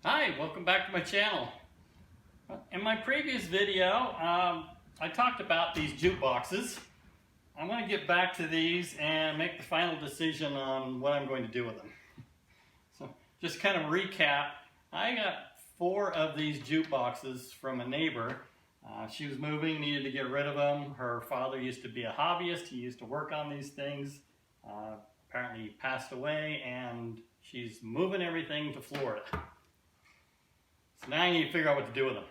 Hi, welcome back to my channel. In my previous video, I talked about these jukeboxes. I'm going to get back to these and make the final decision on what I'm going to do with them. So, just kind of recap, I got 4 of these jukeboxes from a neighbor. She was moving, needed to get rid of them. Her father used to be a hobbyist. He used to work on these things. Apparently he passed away and she's moving everything to Florida. So now I need to figure out what to do with them.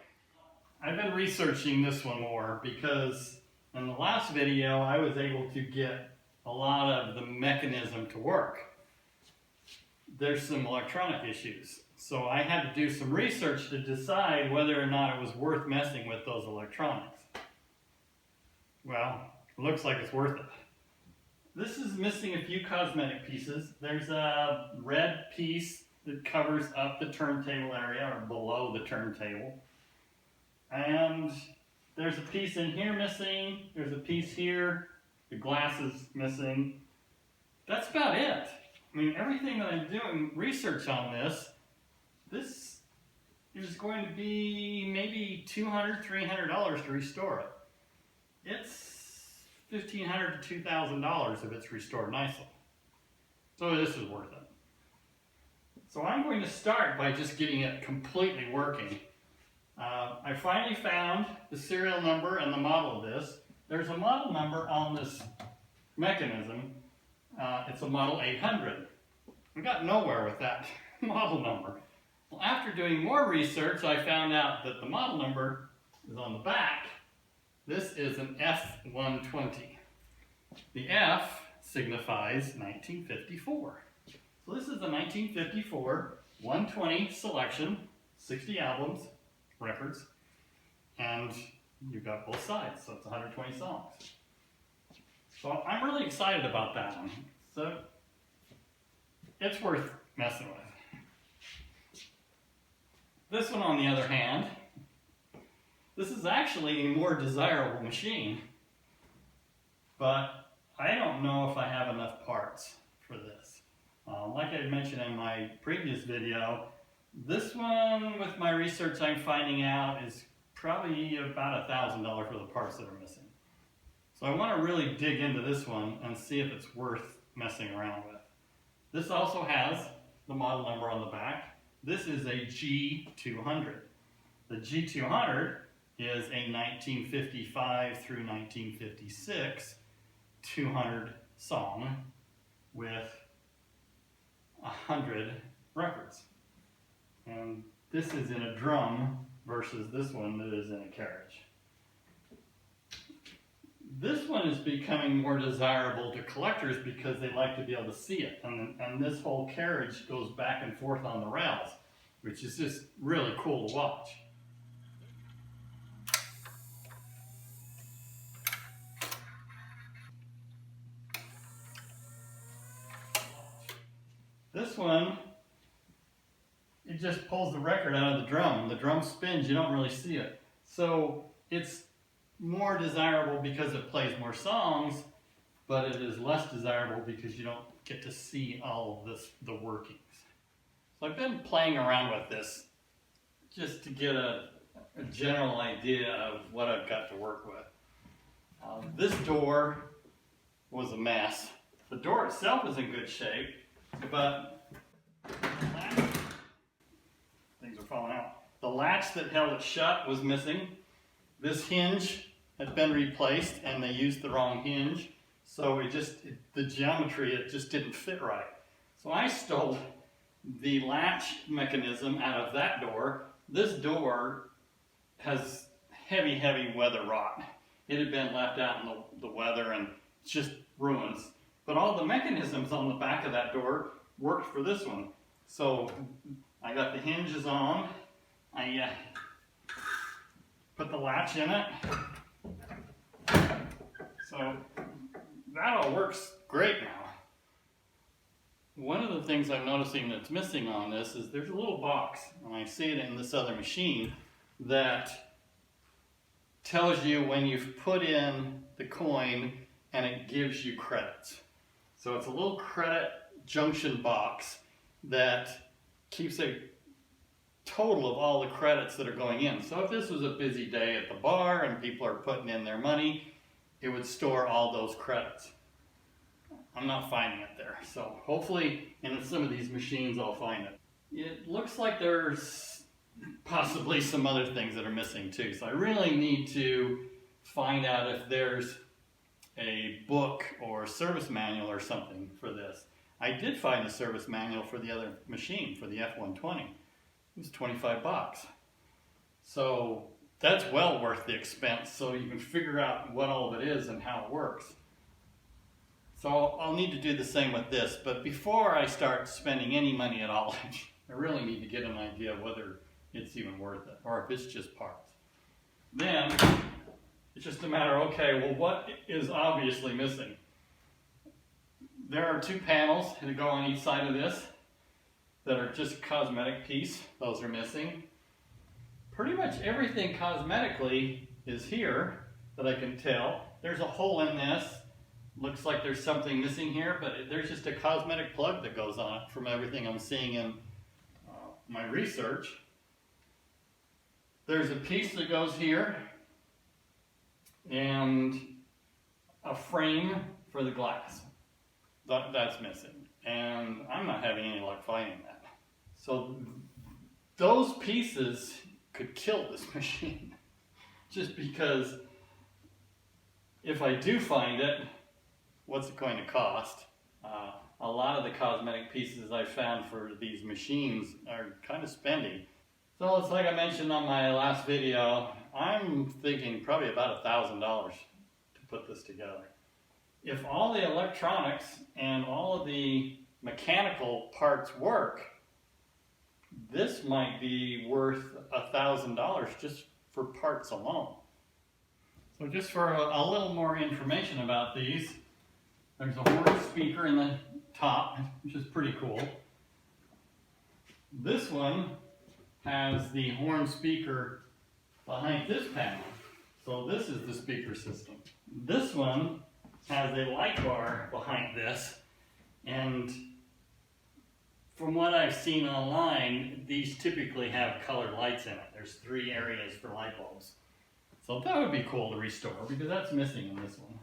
I've been researching this one more because in the last video I was able to get a lot of the mechanism to work. There's some electronic issues. So I had to do some research to decide whether or not it was worth messing with those electronics. Well, it looks like it's worth it. This is missing a few cosmetic pieces. There's a red piece that covers up the turntable area or below the turntable. And there's a piece in here missing. There's a piece here. The glass is missing. That's about it. I mean, everything that I'm doing research on this is going to be maybe $200, $300 to restore it. It's $1,500 to $2,000 if it's restored nicely. So this is worth it. So I'm going to start by just getting it completely working. I finally found the serial number and the model of this. There's a model number on this mechanism. It's a model 800. I got nowhere with that model number. Well, after doing more research, I found out that the model number is on the back. This is an F120. The F signifies 1954. So this is a 1954 120 selection, 60 albums, records, and you've got both sides, so it's 120 songs. So I'm really excited about that one. So it's worth messing with. This one, on the other hand, this is actually a more desirable machine, but I don't know if I have enough parts for this. Like I mentioned in my previous video, this one, with my research, I'm finding out is probably about $1,000 worth of parts that are missing. So I want to really dig into this one and see if it's worth messing around with. This also has the model number on the back. This is a G200. The G200 is a 1955 through 1956 200 song with 100 records. And this is in a drum versus this one that is in a carriage. This one is becoming more desirable to collectors because they like to be able to see it. And this whole carriage goes back and forth on the rails, which is just really cool to watch. This one, it just pulls the record out of the drum. The drum spins, you don't really see it. So it's more desirable because it plays more songs, but it is less desirable because you don't get to see all of the workings. So I've been playing around with this just to get a general idea of what I've got to work with. This door was a mess. The door itself is in good shape, but things are falling out. The latch that held it shut was missing. This hinge had been replaced and they used the wrong hinge, so the geometry, it just didn't fit right. So I stole the latch mechanism out of that door. This door has heavy, heavy weather rot. It had been left out in the weather and it's just ruins. But all the mechanisms on the back of that door worked for this one. So I got the hinges on. I put the latch in it. So that all works great now. One of the things I'm noticing that's missing on this is there's a little box, and I see it in this other machine, that tells you when you've put in the coin and it gives you credits. So it's a little credit junction box that keeps a total of all the credits that are going in. So if this was a busy day at the bar and people are putting in their money, it would store all those credits. I'm not finding it there. So hopefully in some of these machines I'll find it. It looks like there's possibly some other things that are missing too. So I really need to find out if there's a book or service manual or something for this. I did find a service manual for the other machine, for the F120. It was 25 bucks. So that's well worth the expense, so you can figure out what all of it is and how it works. So I'll need to do the same with this, but before I start spending any money at all, I really need to get an idea of whether it's even worth it, or if it's just parts. Then, it's just a matter of, okay, well, what is obviously missing? There are two panels that go on each side of this that are just cosmetic piece. Those are missing. Pretty much everything cosmetically is here that I can tell. There's a hole in this. Looks like there's something missing here, but there's just a cosmetic plug that goes on it from everything I'm seeing in my research. There's a piece that goes here and a frame for the glass. That's missing, and I'm not having any luck finding that. So those pieces could kill this machine, just because if I do find it, what's it going to cost? A lot of the cosmetic pieces I found for these machines are kind of spendy. So it's like I mentioned on my last video, I'm thinking probably about $1,000 to put this together. If all the electronics and all of the mechanical parts work, this might be worth $1,000 just for parts alone. So just for a little more information about these, there's a horn speaker in the top, which is pretty cool. This one has the horn speaker behind this panel. So this is the speaker system. This one has a light bar behind this, and from what I've seen online, these typically have colored lights in it. There's 3 areas for light bulbs. So that would be cool to restore, because that's missing in this one.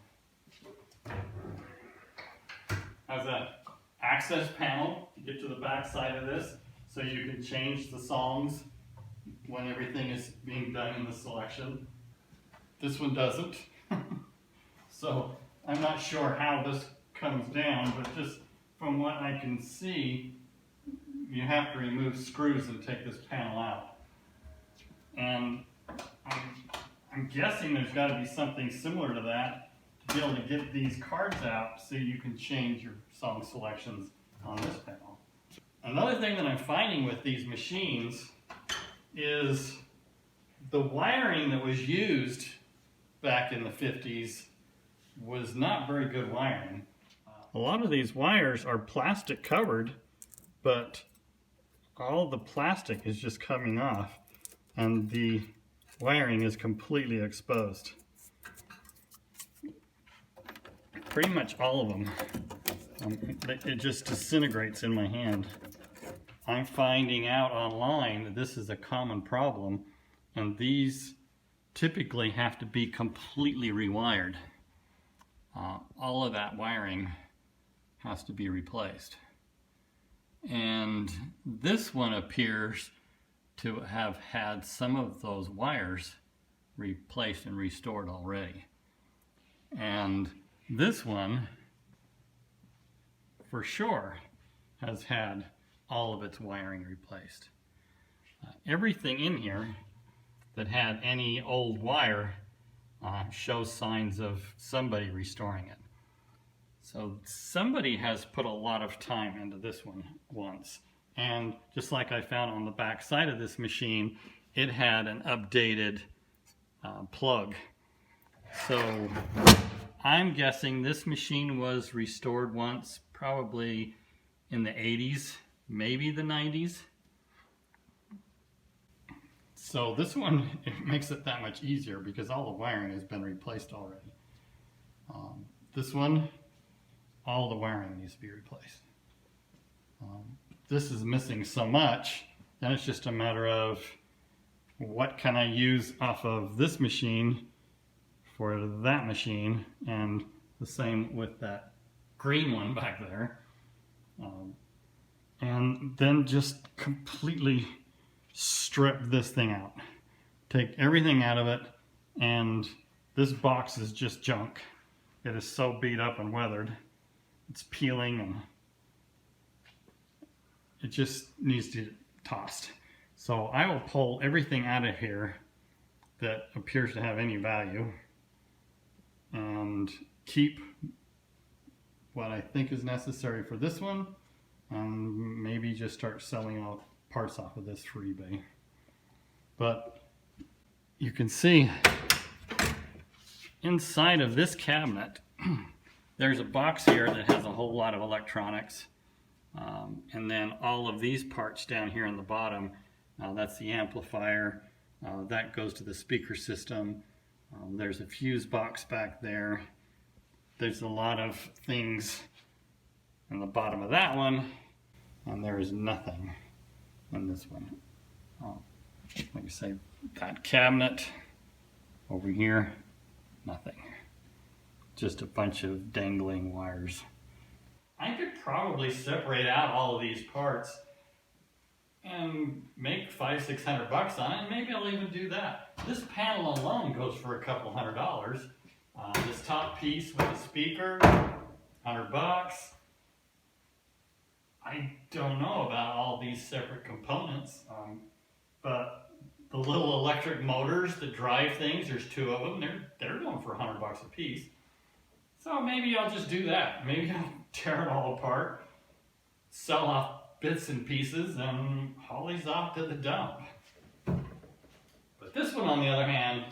Has an access panel to get to the back side of this, so you can change the songs when everything is being done in the selection. This one doesn't. So I'm not sure how this comes down, but just from what I can see, you have to remove screws and take this panel out. And I'm guessing there's got to be something similar to that to be able to get these cards out so you can change your song selections on this panel. Another thing that I'm finding with these machines is the wiring that was used back in the 50s was not very good wiring. A lot of these wires are plastic covered, but all the plastic is just coming off and the wiring is completely exposed. Pretty much all of them. It just disintegrates in my hand. I'm finding out online that this is a common problem, and these typically have to be completely rewired. All of that wiring has to be replaced. And this one appears to have had some of those wires replaced and restored already. And this one, for sure, has had all of its wiring replaced. Everything in here that had any old wire shows signs of somebody restoring it. So somebody has put a lot of time into this one once. And just like I found on the back side of this machine, it had an updated plug. So I'm guessing this machine was restored once, probably in the 80s, maybe the 90s. So this one, it makes it that much easier because all the wiring has been replaced already. This one, all the wiring needs to be replaced. This is missing so much Then it's just a matter of what can I use off of this machine for that machine, and the same with that green one back there. And then just completely strip this thing out. Take everything out of it, and this box is just junk. It is so beat up and weathered. It's peeling and it just needs to be tossed. So I will pull everything out of here that appears to have any value and keep what I think is necessary for this one, and maybe just start selling off parts off of this for eBay. But you can see inside of this cabinet there's a box here that has a whole lot of electronics, and then all of these parts down here in the bottom, that's the amplifier, that goes to the speaker system. There's a fuse box back there. There's a lot of things in the bottom of that one, and there is nothing in this one. Like I say, that cabinet over here, nothing. Just a bunch of dangling wires. I could probably separate out all of these parts and make $500-600 on it, and maybe I'll even do that. This panel alone goes for a couple $100. This top piece with the speaker, $100. I don't know about all these separate components, but the little electric motors that drive things, there's 2 of them, they're going for $100 a piece. So maybe I'll just do that. Maybe I'll tear it all apart, sell off bits and pieces, and haul these off to the dump. But this one, on the other hand,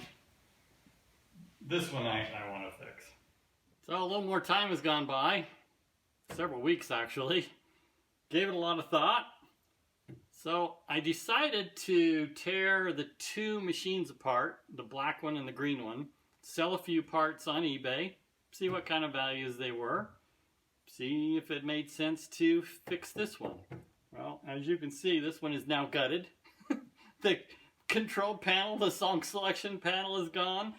this one I want to fix. So a little more time has gone by, several weeks actually. Gave it a lot of thought. So I decided to tear the 2 machines apart, the black one and the green one, sell a few parts on eBay, see what kind of values they were, see if it made sense to fix this one. Well, as you can see, this one is now gutted. The control panel, the song selection panel is gone.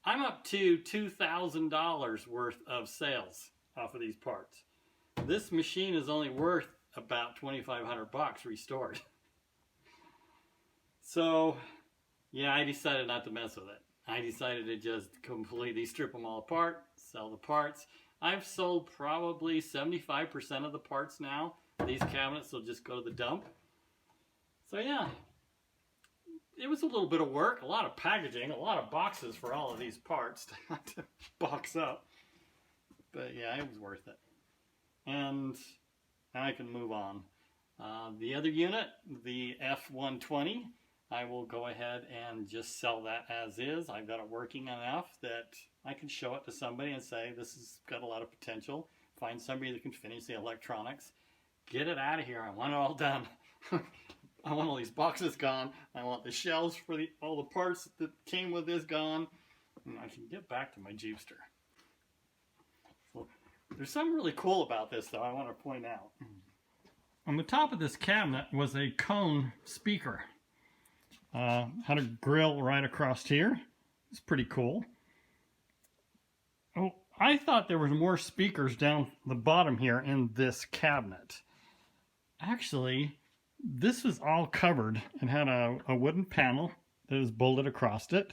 I'm up to $2,000 worth of sales off of these parts. This machine is only worth about $2,500 restored. So, yeah, I decided not to mess with it. I decided to just completely strip them all apart, sell the parts. I've sold probably 75% of the parts now. These cabinets will just go to the dump. So yeah, it was a little bit of work, a lot of packaging, a lot of boxes for all of these parts to have to box up. But yeah, it was worth it. And now I can move on. The other unit, the F120, I will go ahead and just sell that as is. I've got it working enough that I can show it to somebody and say, this has got a lot of potential. Find somebody that can finish the electronics. Get it out of here. I want it all done. I want all these boxes gone. I want the shelves for all the parts that came with this gone. And I can get back to my Jupester. So, there's something really cool about this, though, I want to point out. On the top of this cabinet was a cone speaker. Had a grill right across here. It's pretty cool. Oh, I thought there was more speakers down the bottom here in this cabinet. Actually, this was all covered and had a wooden panel that was bolted across it.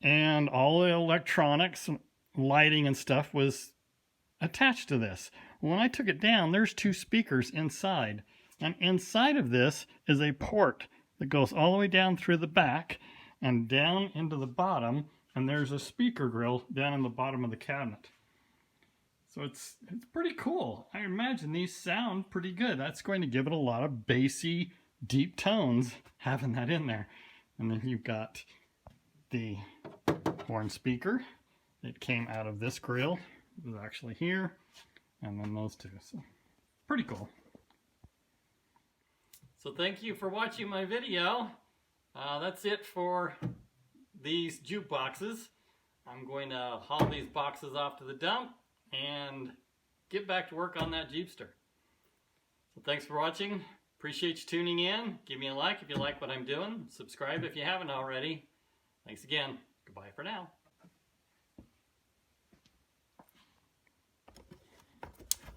And all the electronics, lighting and stuff was attached to this. When I took it down, there's 2 speakers inside. And inside of this is a port that goes all the way down through the back and down into the bottom, and there's a speaker grill down in the bottom of the cabinet. So it's pretty cool. I imagine these sound pretty good. That's going to give it a lot of bassy, deep tones, having that in there. And then you've got the horn speaker that came out of this grill. It was actually here, and then those 2. So pretty cool. So thank you for watching my video. That's it for these jukeboxes. I'm going to haul these boxes off to the dump and get back to work on that Jupester. So thanks for watching. Appreciate you tuning in. Give me a like if you like what I'm doing. Subscribe if you haven't already. Thanks again. Goodbye for now.